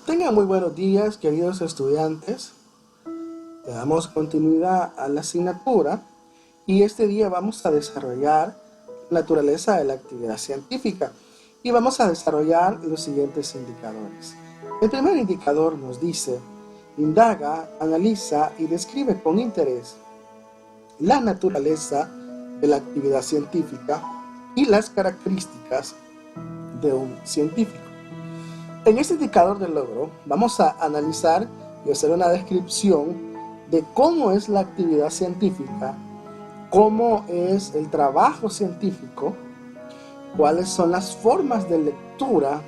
Tengan muy buenos días, queridos estudiantes. Le damos continuidad a la asignatura y este día vamos a desarrollar naturaleza de la actividad científica y vamos a desarrollar los siguientes indicadores. El primer indicador nos dice: indaga, analiza y describe con interés la naturaleza de la actividad científica y las características de un científico. En este indicador de logro vamos a analizar y hacer una descripción de cómo es la actividad científica, cómo es el trabajo científico, cuáles son las formas de lectura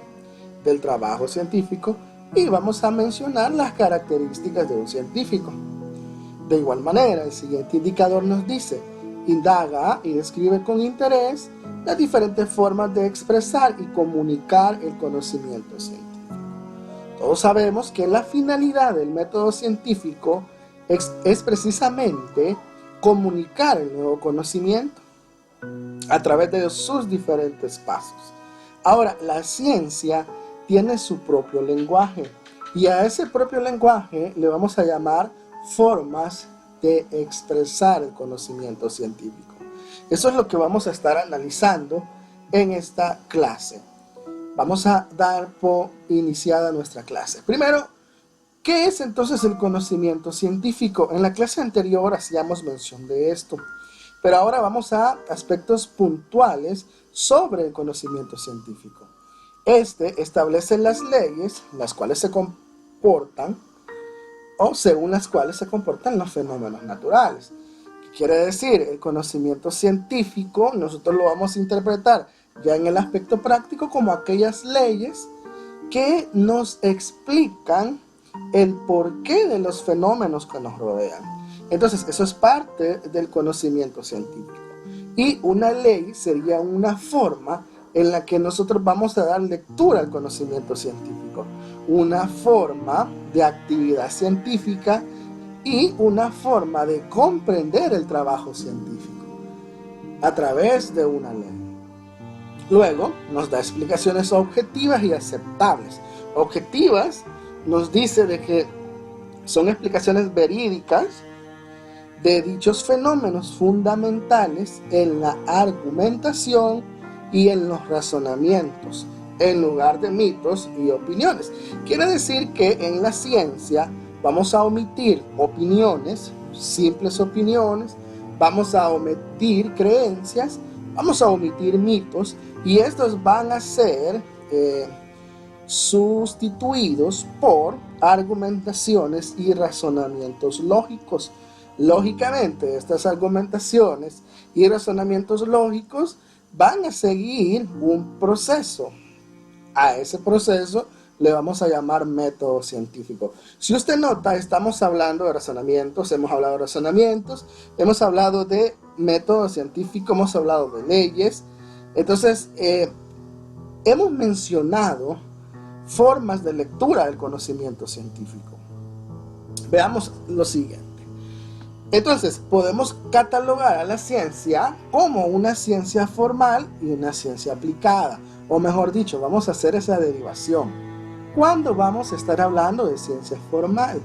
del trabajo científico y vamos a mencionar las características de un científico. De igual manera, el siguiente indicador nos dice: indaga y describe con interés las diferentes formas de expresar y comunicar el conocimiento científico. Todos sabemos que la finalidad del método científico es precisamente comunicar el nuevo conocimiento a través de sus diferentes pasos. Ahora, la ciencia tiene su propio lenguaje y a ese propio lenguaje le vamos a llamar formas de expresar el conocimiento científico. Eso es lo que vamos a estar analizando en esta clase. Vamos a dar por iniciada nuestra clase. Primero, ¿qué es entonces el conocimiento científico? En la clase anterior hacíamos mención de esto, pero ahora vamos a aspectos puntuales sobre el conocimiento científico. Este establece las leyes, las cuales se comportan o según las cuales se comportan los fenómenos naturales. ¿Qué quiere decir? El conocimiento científico nosotros lo vamos a interpretar ya en el aspecto práctico como aquellas leyes que nos explican el porqué de los fenómenos que nos rodean. Entonces, eso es parte del conocimiento científico. Y una ley sería una forma en la que nosotros vamos a dar lectura al conocimiento científico, una forma de actividad científica y una forma de comprender el trabajo científico a través de una ley. Luego nos da explicaciones objetivas y aceptables. Objetivas nos dice de que son explicaciones verídicas de dichos fenómenos fundamentales en la argumentación y en los razonamientos, en lugar de mitos y opiniones. Quiere decir que en la ciencia vamos a omitir opiniones, simples opiniones, vamos a omitir creencias, vamos a omitir mitos y estos van a ser sustituidos por argumentaciones y razonamientos lógicos. Lógicamente, estas argumentaciones y razonamientos lógicos van a seguir un proceso. A ese proceso le vamos a llamar método científico. Si usted nota, estamos hablando de razonamientos, hemos hablado de razonamientos, hemos hablado de método científico, hemos hablado de leyes. Entonces, hemos mencionado formas de lectura del conocimiento científico. Veamos lo siguiente. Entonces, podemos catalogar a la ciencia como una ciencia formal y una ciencia aplicada. O mejor dicho, vamos a hacer esa derivación. ¿Cuándo vamos a estar hablando de ciencia formal?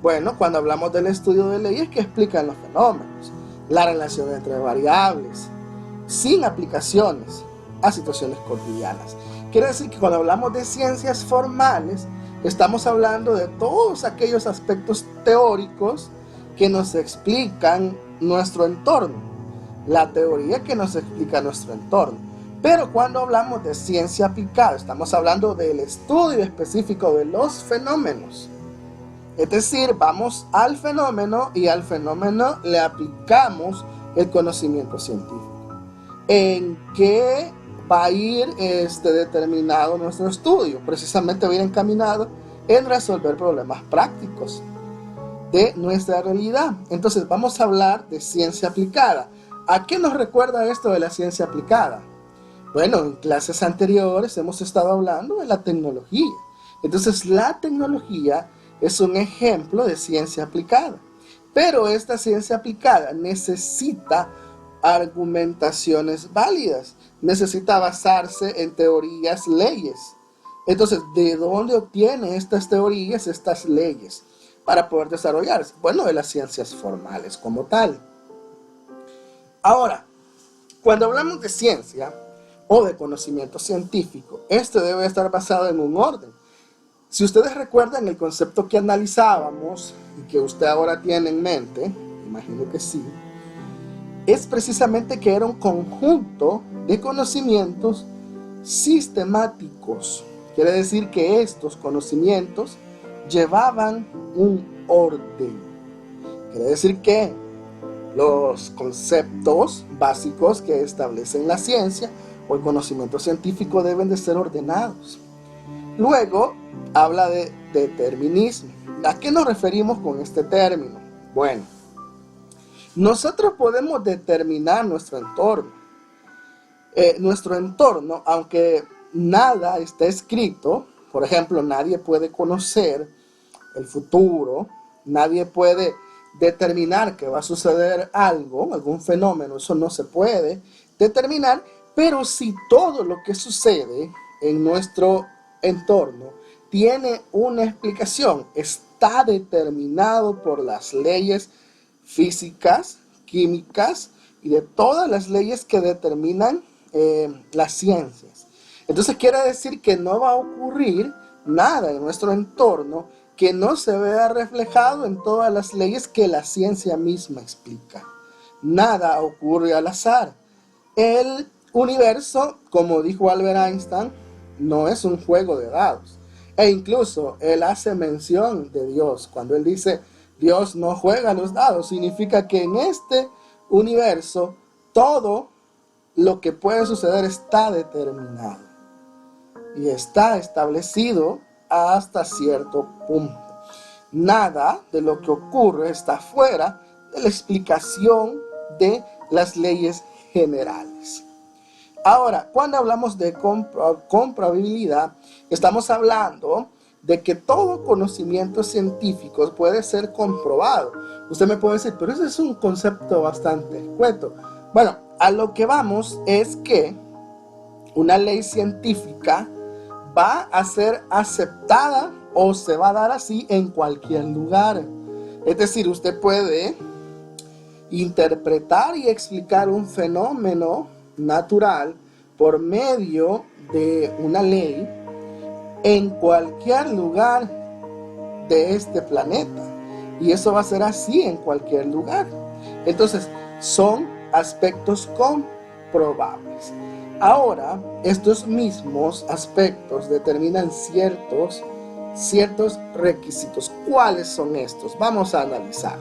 Bueno, cuando hablamos del estudio de leyes que explican los fenómenos, la relación entre variables, sin aplicaciones a situaciones cotidianas. Quiere decir que cuando hablamos de ciencias formales, estamos hablando de todos aquellos aspectos teóricos que nos explican nuestro entorno, la teoría que nos explica nuestro entorno. Pero cuando hablamos de ciencia aplicada, estamos hablando del estudio específico de los fenómenos. Es decir, vamos al fenómeno y al fenómeno le aplicamos el conocimiento científico. ¿En qué va a ir determinado nuestro estudio? Precisamente va a ir encaminado en resolver problemas prácticos de nuestra realidad. Entonces vamos a hablar de ciencia aplicada. ¿A qué nos recuerda esto de la ciencia aplicada? Bueno, en clases anteriores hemos estado hablando de la tecnología. Entonces la tecnología es un ejemplo de ciencia aplicada. Pero esta ciencia aplicada necesita argumentaciones válidas, necesita basarse en teorías, leyes. Entonces, ¿de dónde obtiene estas teorías, estas leyes para poder desarrollarse? Bueno, de las ciencias formales como tal. Ahora, cuando hablamos de ciencia o de conocimiento científico, este debe estar basado en un orden. Si ustedes recuerdan el concepto que analizábamos y que usted ahora tiene en mente, imagino que sí, es precisamente que era un conjunto de conocimientos sistemáticos. Quiere decir que estos conocimientos llevaban un orden. Quiere decir que los conceptos básicos que establecen la ciencia o el conocimiento científico deben de ser ordenados. Luego habla de determinismo. ¿A qué nos referimos con este término? Bueno, nosotros podemos determinar nuestro entorno. Nuestro entorno, aunque nada está escrito, por ejemplo, nadie puede conocer el futuro, nadie puede determinar que va a suceder algo, algún fenómeno, eso no se puede determinar, pero si todo lo que sucede en nuestro entorno tiene una explicación, está determinado por las leyes físicas, químicas y de todas las leyes que determinan las ciencias. Entonces quiere decir que no va a ocurrir nada en nuestro entorno que no se vea reflejado en todas las leyes que la ciencia misma explica. Nada ocurre al azar. El universo, como dijo Albert Einstein, no es un juego de dados. E incluso él hace mención de Dios. Cuando él dice, Dios no juega los dados, significa que en este universo todo lo que puede suceder está determinado y está establecido hasta cierto punto. Nada de lo que ocurre está fuera de la explicación de las leyes generales. Ahora, cuando hablamos de comprobabilidad, estamos hablando de que todo conocimiento científico puede ser comprobado. Usted me puede decir, pero ese es un concepto bastante escueto. Bueno, a lo que vamos es que una ley científica va a ser aceptada o se va a dar así en cualquier lugar. Es decir, usted puede interpretar y explicar un fenómeno natural por medio de una ley en cualquier lugar de este planeta. Y eso va a ser así en cualquier lugar. Entonces, son aspectos comprobables. Ahora, estos mismos aspectos determinan ciertos requisitos. ¿Cuáles son estos? Vamos a analizar.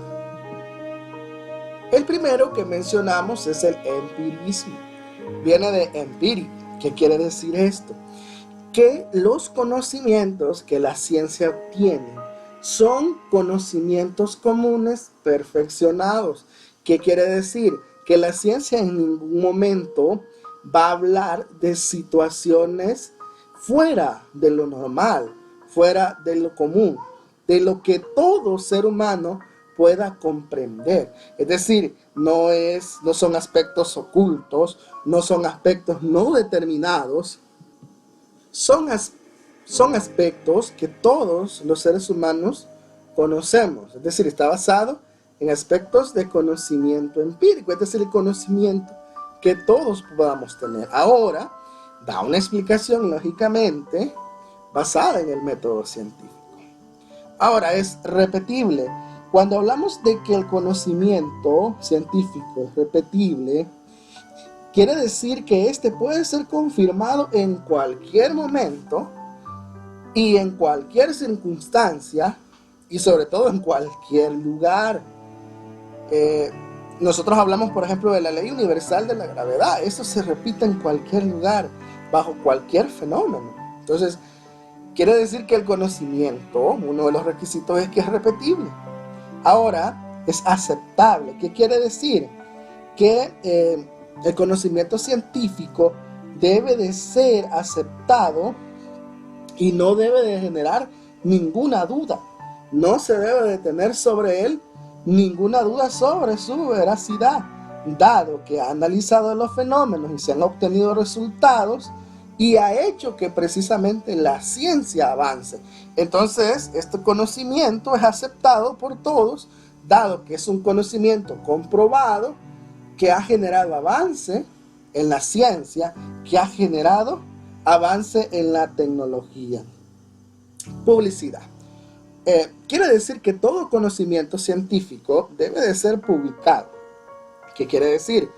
El primero que mencionamos es el empirismo. Viene de empírico. ¿Qué quiere decir esto? Que los conocimientos que la ciencia obtiene son conocimientos comunes perfeccionados. ¿Qué quiere decir? Que la ciencia en ningún momento va a hablar de situaciones fuera de lo normal, fuera de lo común, de lo que todo ser humano pueda comprender. Es decir, no son aspectos ocultos, no son aspectos no determinados, son aspectos que todos los seres humanos conocemos. Es decir, está basado en aspectos de conocimiento empírico, es decir, el conocimiento que todos podamos tener. Ahora, da una explicación, lógicamente, basada en el método científico. Ahora, es repetible. Cuando hablamos de que el conocimiento científico es repetible, quiere decir que este puede ser confirmado en cualquier momento y en cualquier circunstancia y sobre todo en cualquier lugar. Nosotros hablamos, por ejemplo, de la ley universal de la gravedad. Eso se repite en cualquier lugar, bajo cualquier fenómeno. Entonces, quiere decir que el conocimiento, uno de los requisitos es que es repetible. Ahora, es aceptable. ¿Qué quiere decir? Que el conocimiento científico debe de ser aceptado y no debe de generar ninguna duda. No se debe de tener sobre él ninguna duda sobre su veracidad, dado que ha analizado los fenómenos y se han obtenido resultados y ha hecho que precisamente la ciencia avance. Entonces, este conocimiento es aceptado por todos, dado que es un conocimiento comprobado, que ha generado avance en la ciencia, que ha generado avance en la tecnología. Publicidad. Quiere decir que todo conocimiento científico debe de ser publicado. ¿Qué quiere decir?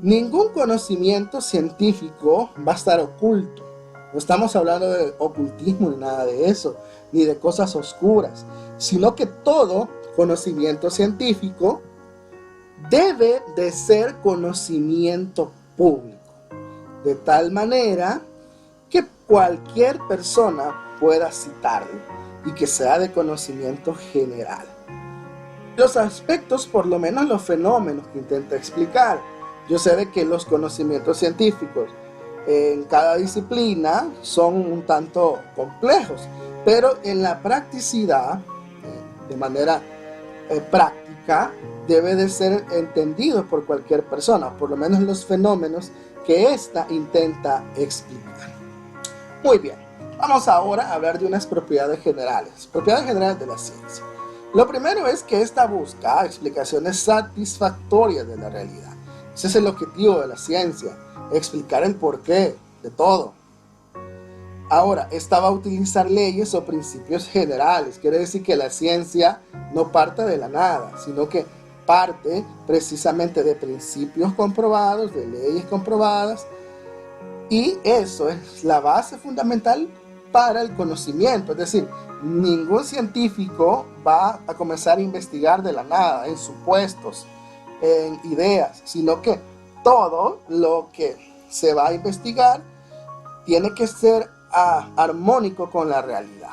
Ningún conocimiento científico va a estar oculto. No estamos hablando de ocultismo ni nada de eso, ni de cosas oscuras, sino que todo conocimiento científico debe de ser conocimiento público, de tal manera que cualquier persona pueda citarlo y que sea de conocimiento general. Los aspectos, por lo menos los fenómenos que intenta explicar. Yo sé de que los conocimientos científicos en cada disciplina son un tanto complejos, pero en la practicidad, de manera práctica, debe de ser entendido por cualquier persona, por lo menos los fenómenos que ésta intenta explicar. Muy bien, vamos ahora a hablar de unas propiedades generales de la ciencia. Lo primero es que ésta busca explicaciones satisfactorias de la realidad. Ese es el objetivo de la ciencia, explicar el porqué de todo. Ahora, esta va a utilizar leyes o principios generales. Quiere decir que la ciencia no parte de la nada, sino que parte precisamente de principios comprobados, de leyes comprobadas, y eso es la base fundamental para el conocimiento. Es decir, ningún científico va a comenzar a investigar de la nada, en supuestos, en ideas, sino que todo lo que se va a investigar tiene que ser armónico con la realidad.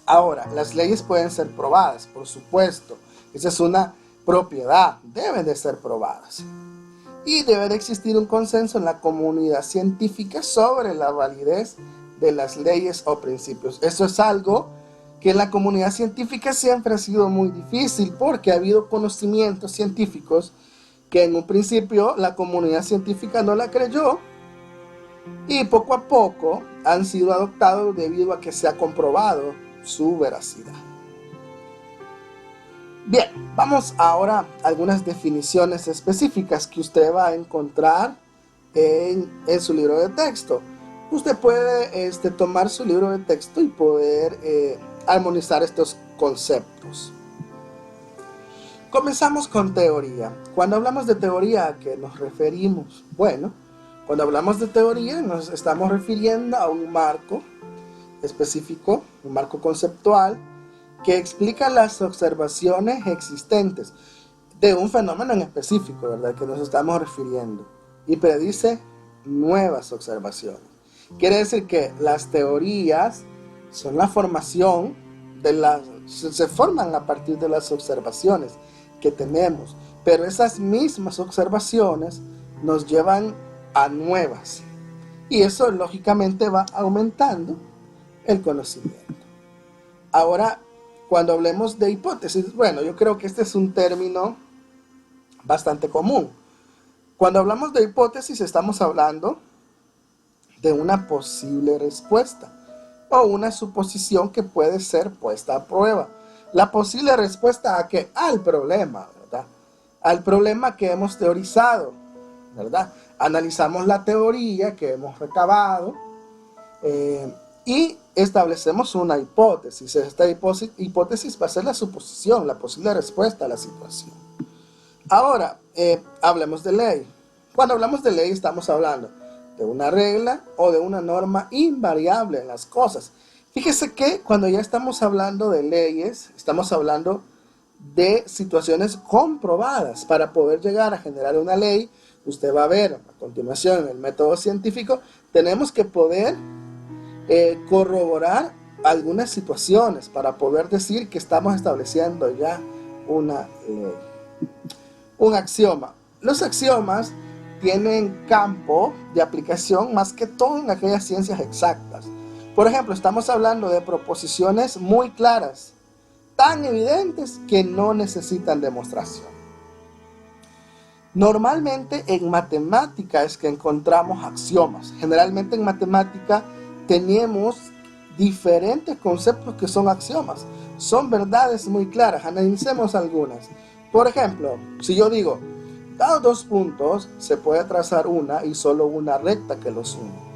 Ahora, las leyes pueden ser probadas, por supuesto. Esa es una propiedad, deben de ser probadas. Y debe de existir un consenso en la comunidad científica sobre la validez de las leyes o principios. Eso es algo que en la comunidad científica siempre ha sido muy difícil, porque ha habido conocimientos científicos que en un principio la comunidad científica no la creyó, y poco a poco han sido adoptados debido a que se ha comprobado su veracidad. Bien, vamos ahora a algunas definiciones específicas que usted va a encontrar en su libro de texto. Usted puede tomar su libro de texto y poder armonizar estos conceptos. Comenzamos con teoría. Cuando hablamos de teoría, ¿a qué nos referimos? Bueno, cuando hablamos de teoría nos estamos refiriendo a un marco específico, un marco conceptual, que explica las observaciones existentes de un fenómeno en específico, ¿verdad?, que nos estamos refiriendo, y predice nuevas observaciones. Quiere decir que las teorías son la formación se forman a partir de las observaciones que tenemos, pero esas mismas observaciones nos llevan a nuevas, y eso lógicamente va aumentando el conocimiento. Ahora, cuando hablemos de hipótesis, bueno, yo creo que este es un término bastante común. Cuando hablamos de hipótesis estamos hablando de una posible respuesta o una suposición que puede ser puesta a prueba. La posible respuesta ¿a qué? Al problema, ¿verdad? Al problema que hemos teorizado, ¿verdad? Analizamos la teoría que hemos recabado y establecemos una hipótesis. Esta hipótesis va a ser la suposición, la posible respuesta a la situación. Ahora, hablemos de ley. Cuando hablamos de ley estamos hablando de una regla o de una norma invariable en las cosas. Fíjese que cuando ya estamos hablando de leyes, estamos hablando de situaciones comprobadas. Para poder llegar a generar una ley, usted va a ver a continuación en el método científico, tenemos que poder corroborar algunas situaciones para poder decir que estamos estableciendo ya una ley. Un axioma. Los axiomas tienen campo de aplicación más que todo en aquellas ciencias exactas. Por ejemplo, estamos hablando de proposiciones muy claras, tan evidentes que no necesitan demostración. Normalmente en matemática es que encontramos axiomas. Generalmente en matemática tenemos diferentes conceptos que son axiomas. Son verdades muy claras. Analicemos algunas. Por ejemplo, si yo digo, dados dos puntos, se puede trazar una y solo una recta que los une.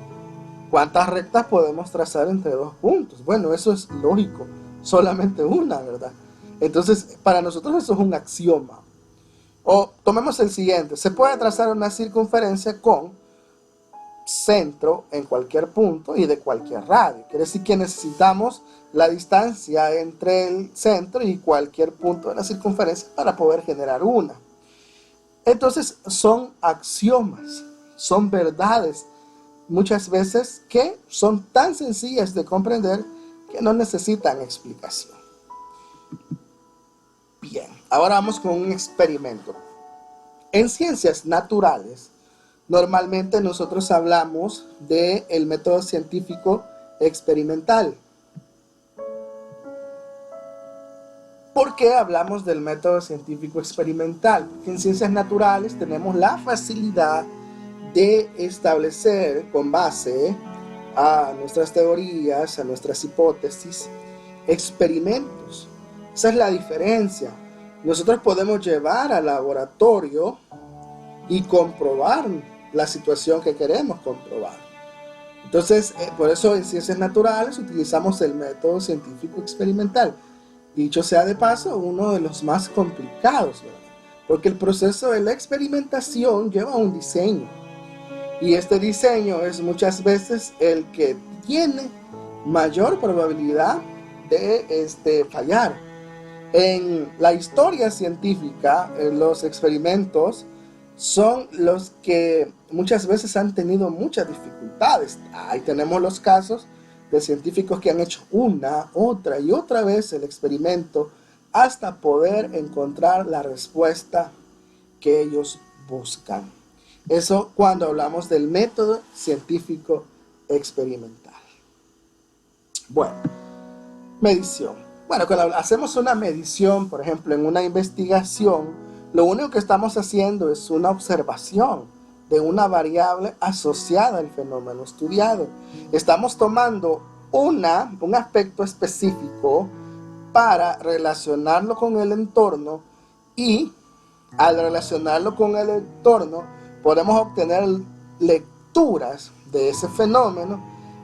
¿Cuántas rectas podemos trazar entre dos puntos? Bueno, eso es lógico. Solamente una, ¿verdad? Entonces, para nosotros eso es un axioma. O tomemos el siguiente. Se puede trazar una circunferencia con centro en cualquier punto y de cualquier radio. Quiere decir que necesitamos la distancia entre el centro y cualquier punto de la circunferencia para poder generar una. Entonces son axiomas, son verdades, muchas veces que son tan sencillas de comprender que no necesitan explicación. Bien, ahora vamos con un experimento. En ciencias naturales, normalmente nosotros hablamos del método científico experimental. ¿Por qué hablamos del método científico experimental? Porque en ciencias naturales tenemos la facilidad de establecer con base a nuestras teorías, a nuestras hipótesis, experimentos. Esa es la diferencia. Nosotros podemos llevar al laboratorio y comprobar la situación que queremos comprobar. Entonces, por eso en ciencias naturales utilizamos el método científico experimental. Dicho sea de paso, uno de los más complicados, ¿verdad? Porque el proceso de la experimentación lleva un diseño. Y este diseño es muchas veces el que tiene mayor probabilidad de fallar. En la historia científica, los experimentos son los que muchas veces han tenido muchas dificultades. Ahí tenemos los casos de científicos que han hecho una, otra y otra vez el experimento hasta poder encontrar la respuesta que ellos buscan. Eso cuando hablamos del método científico experimental. Bueno, medición. Bueno, cuando hacemos una medición, por ejemplo, en una investigación, lo único que estamos haciendo es una observación de una variable asociada al fenómeno estudiado. Estamos tomando un aspecto específico para relacionarlo con el entorno y al relacionarlo con el entorno podemos obtener lecturas de ese fenómeno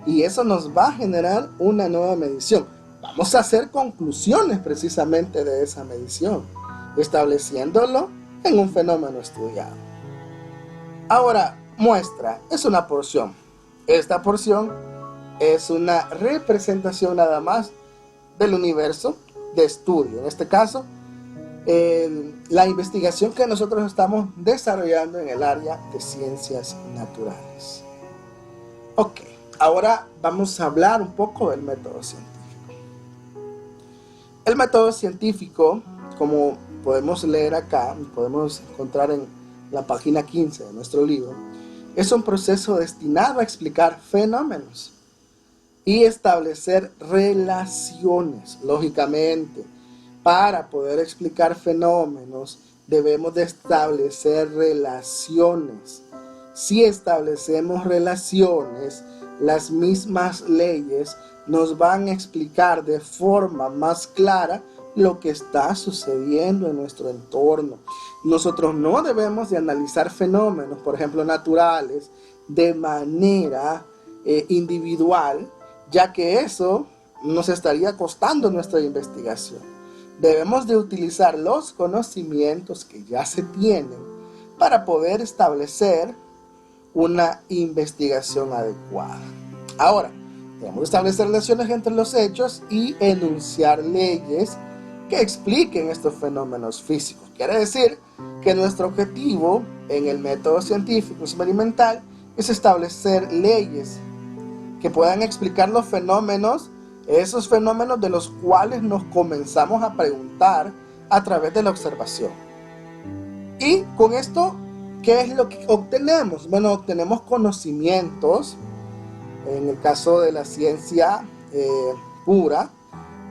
y eso nos va a generar una nueva medición. Vamos a hacer conclusiones precisamente de esa medición, estableciéndolo en un fenómeno estudiado. Ahora, muestra es una porción. Esta porción es una representación nada más del universo de estudio. En este caso, la investigación que nosotros estamos desarrollando en el área de ciencias naturales. Ok, ahora vamos a hablar un poco del método científico. El método científico, como podemos leer acá, podemos encontrar en la página 15 de nuestro libro, es un proceso destinado a explicar fenómenos y establecer relaciones. Lógicamente, para poder explicar fenómenos debemos de establecer relaciones. Si establecemos relaciones, las mismas leyes nos van a explicar de forma más clara lo que está sucediendo en nuestro entorno. Nosotros no debemos de analizar fenómenos, por ejemplo, naturales, de manera individual, ya que eso nos estaría costando nuestra investigación. Debemos de utilizar los conocimientos que ya se tienen para poder establecer una investigación adecuada. Ahora, debemos de establecer relaciones entre los hechos y enunciar leyes que expliquen estos fenómenos físicos. Quiere decir que nuestro objetivo en el método científico experimental es establecer leyes que puedan explicar los fenómenos, esos fenómenos de los cuales nos comenzamos a preguntar a través de la observación. Y con esto, ¿qué es lo que obtenemos? Bueno, obtenemos conocimientos, en el caso de la ciencia pura,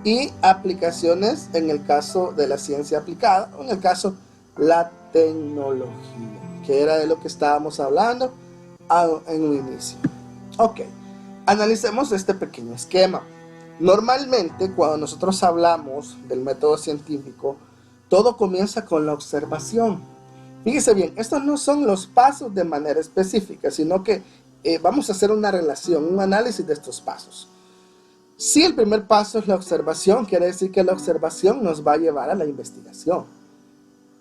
y aplicaciones en el caso de la ciencia aplicada, o en el caso la tecnología, que era de lo que estábamos hablando en un inicio. Ok, analicemos este pequeño esquema. Normalmente, cuando nosotros hablamos del método científico, todo comienza con la observación. Fíjese bien, estos no son los pasos de manera específica, sino que vamos a hacer una relación, un análisis de estos pasos. Si el primer paso es la observación, quiere decir que la observación nos va a llevar a la investigación.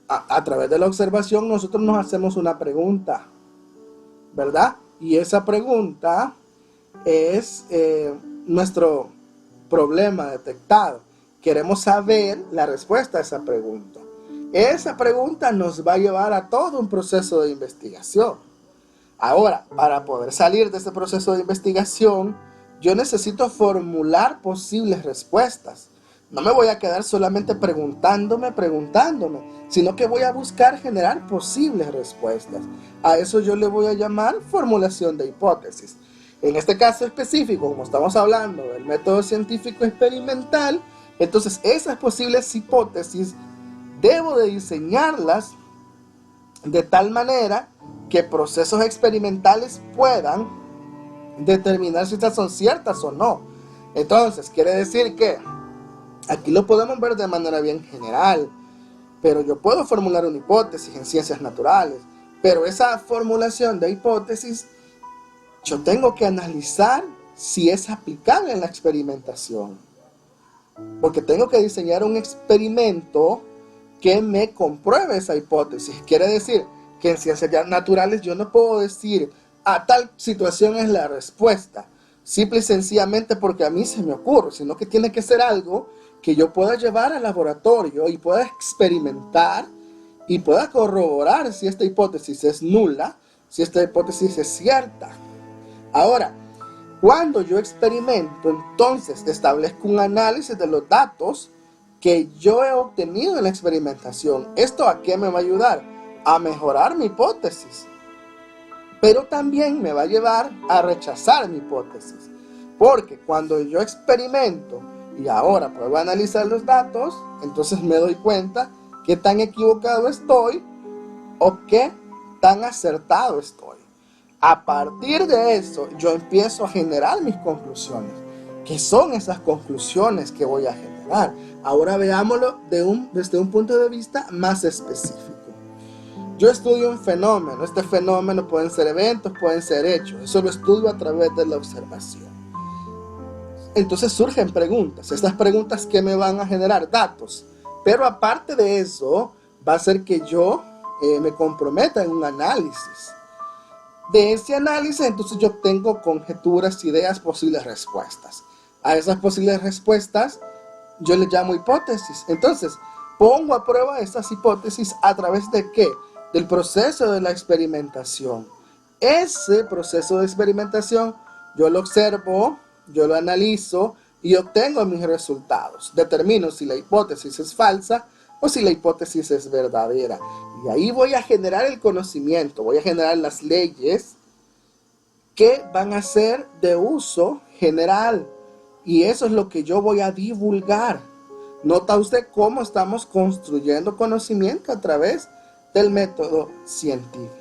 A través de la observación nosotros nos hacemos una pregunta, ¿verdad? Y esa pregunta es nuestro problema detectado. Queremos saber la respuesta a esa pregunta. Esa pregunta nos va a llevar a todo un proceso de investigación. Ahora, para poder salir de ese proceso de investigación, yo necesito formular posibles respuestas. No me voy a quedar solamente preguntándome, sino que voy a buscar generar posibles respuestas. A eso yo le voy a llamar formulación de hipótesis. En este caso específico, como estamos hablando del método científico experimental, entonces esas posibles hipótesis debo de diseñarlas de tal manera que procesos experimentales puedan determinar si estas son ciertas o no. Entonces, quiere decir que aquí lo podemos ver de manera bien general, pero yo puedo formular una hipótesis en ciencias naturales, pero esa formulación de hipótesis yo tengo que analizar si es aplicable en la experimentación, porque tengo que diseñar un experimento que me compruebe esa hipótesis. Quiere decir que en ciencias naturales yo no puedo decir a tal situación es la respuesta, simple y sencillamente porque a mí se me ocurre, sino que tiene que ser algo que yo pueda llevar al laboratorio y pueda experimentar y pueda corroborar si esta hipótesis es nula, si esta hipótesis es cierta. Ahora, cuando yo experimento, entonces establezco un análisis de los datos que yo he obtenido en la experimentación. ¿Esto a qué me va a ayudar? A mejorar mi hipótesis, pero también me va a llevar a rechazar mi hipótesis, porque cuando yo experimento y ahora puedo analizar los datos, entonces me doy cuenta qué tan equivocado estoy o qué tan acertado estoy. A partir de eso, yo empiezo a generar mis conclusiones. ¿Qué son esas conclusiones que voy a generar? Ahora veámoslo desde un punto de vista más específico. Yo estudio un fenómeno. Este fenómeno pueden ser eventos, pueden ser hechos. Eso lo estudio a través de la observación. Entonces surgen preguntas. Estas preguntas que me van a generar datos. Pero aparte de eso, va a ser que yo me comprometa en un análisis. De ese análisis, entonces yo obtengo conjeturas, ideas, posibles respuestas. A esas posibles respuestas yo les llamo hipótesis. Entonces, pongo a prueba estas hipótesis a través de ¿qué? Del proceso de la experimentación. Ese proceso de experimentación yo lo observo, yo lo analizo y obtengo mis resultados. Determino si la hipótesis es falsa o si la hipótesis es verdadera. Y ahí voy a generar el conocimiento, voy a generar las leyes que van a ser de uso general. Y eso es lo que yo voy a divulgar. ¿Nota usted cómo estamos construyendo conocimiento a través del método científico?